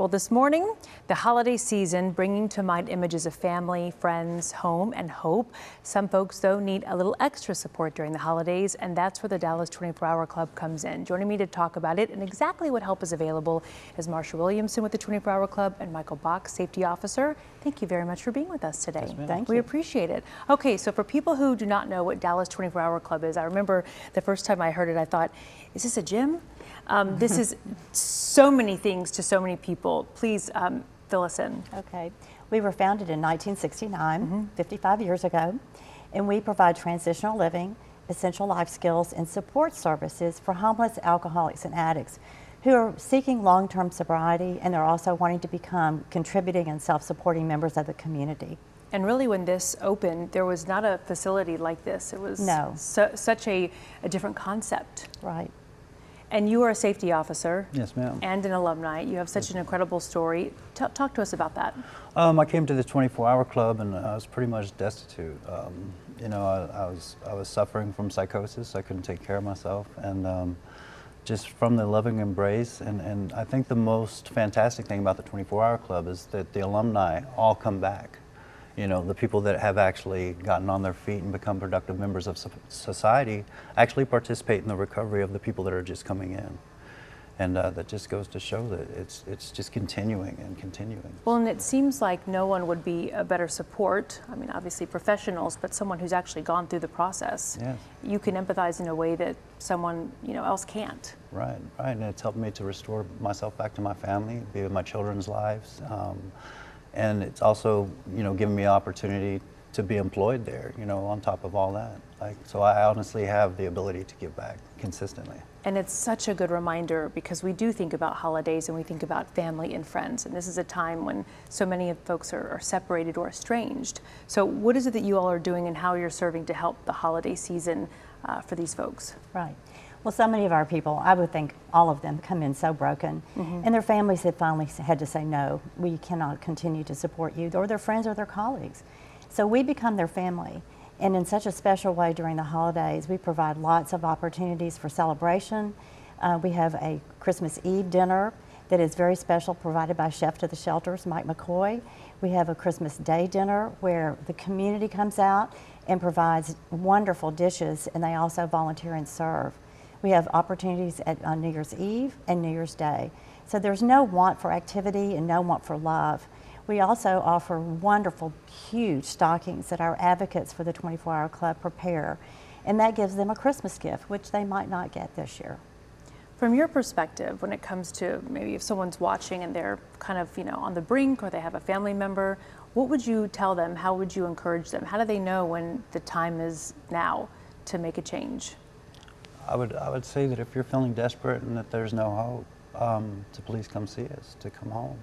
Well, this morning, the holiday season bringing to mind images of family, friends, home, and hope. Some folks, though, need a little extra support during the holidays, and that's where the Dallas 24-Hour Club comes in. Joining me to talk about it and exactly what help is available is Marsha Williamson with the 24-Hour Club and Michael Bach, Safety Officer. Thank you very much for being with us today. Yes, Thank you. We appreciate it. Okay, so for people who do not know what Dallas 24-Hour Club is, I remember the first time I heard it, I thought, is this a gym? This is so many things to so many people. Please fill us in. Okay. We were founded in 1969, 55 years ago, and we provide transitional living, essential life skills, and support services for homeless alcoholics and addicts who are seeking long-term sobriety, and they're also wanting to become contributing and self-supporting members of the community. And really, when this opened, there was not a facility like this. It was such a different concept. Right. And you are a safety officer. Yes, ma'am. And an alumni. You have such an incredible story. Talk to us about that. I came to the 24-Hour Club and I was pretty much destitute. You know, I was suffering from psychosis. I couldn't take care of myself, and just from the loving embrace. And I think the most fantastic thing about the 24-Hour Club is that the alumni all come back. You know, the people that have actually gotten on their feet and become productive members of society actually participate in the recovery of the people that are just coming in. And that just goes to show that it's just continuing and continuing. Well, and it seems like no one would be a better support. I mean, obviously professionals, but someone who's actually gone through the process. Yes. You can empathize in a way that someone, else can't. Right, right. And it's helped me to restore myself back to my family, be with my children's lives. And it's also, given me opportunity to be employed there, on top of all that. So I honestly have the ability to give back consistently. And it's such a good reminder because we do think about holidays and we think about family and friends. And this is a time when so many folks are separated or estranged. So what is it that you all are doing and how you're serving to help the holiday season for these folks? Right. Well, so many of our people, I would think all of them, come in so broken, and their families have finally had to say, no, we cannot continue to support you, or their friends or their colleagues. So we become their family, and in such a special way during the holidays, we provide lots of opportunities for celebration. We have a Christmas Eve dinner that is very special, provided by Chef to the Shelters, Mike McCoy. We have a Christmas Day dinner where the community comes out and provides wonderful dishes, and they also volunteer and serve. We have opportunities on New Year's Eve and New Year's Day. So there's no want for activity and no want for love. We also offer wonderful, huge stockings that our advocates for the 24-Hour Club prepare. And that gives them a Christmas gift, which they might not get this year. From your perspective, when it comes to maybe if someone's watching and they're kind of, on the brink or they have a family member, what would you tell them? How would you encourage them? How do they know when the time is now to make a change? I would say that if you're feeling desperate and that there's no hope, to please come see us, to come home.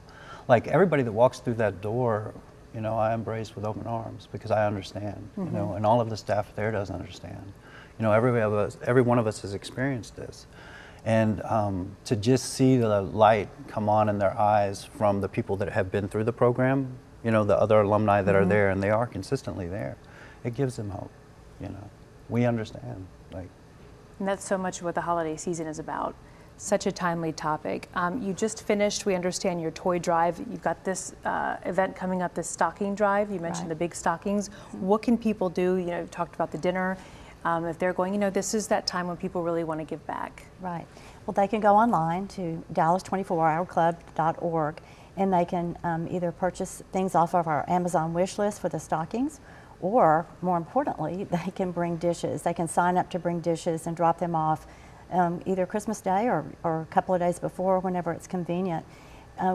Like everybody that walks through that door, I embrace with open arms because I understand, and all of the staff there does understand. Every one of us has experienced this. And to just see the light come on in their eyes from the people that have been through the program, the other alumni that are there, and they are consistently there, it gives them hope, We understand, And that's so much what the holiday season is about. Such a timely topic. You just finished, we understand, your toy drive. You've got this event coming up, this stocking drive. You mentioned the big stockings. What can people do? You talked about the dinner. If they're going, this is that time when people really want to give back. Right. Well, they can go online to dallas24hourclub.org and they can either purchase things off of our Amazon wish list for the stockings, or more importantly, they can bring dishes. They can sign up to bring dishes and drop them off either Christmas Day or a couple of days before, whenever it's convenient.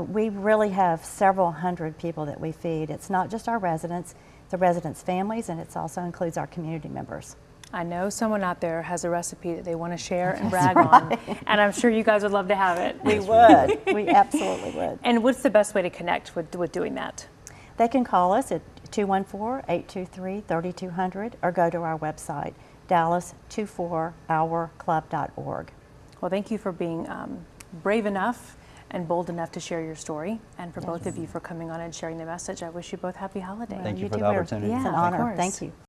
We really have several hundred people that we feed. It's not just our residents, the residents' families, and it also includes our community members. I know someone out there has a recipe that they want to share and brag on, and I'm sure you guys would love to have it. We would. We absolutely would. And what's the best way to connect with doing that? They can call us at 214-823-3200 or go to our website, dallas24hourclub.org. Well, thank you for being brave enough and bold enough to share your story, and for both of you for coming on and sharing the message. I wish you both happy holidays. Thank you for the opportunity. It's an honor. Thank you.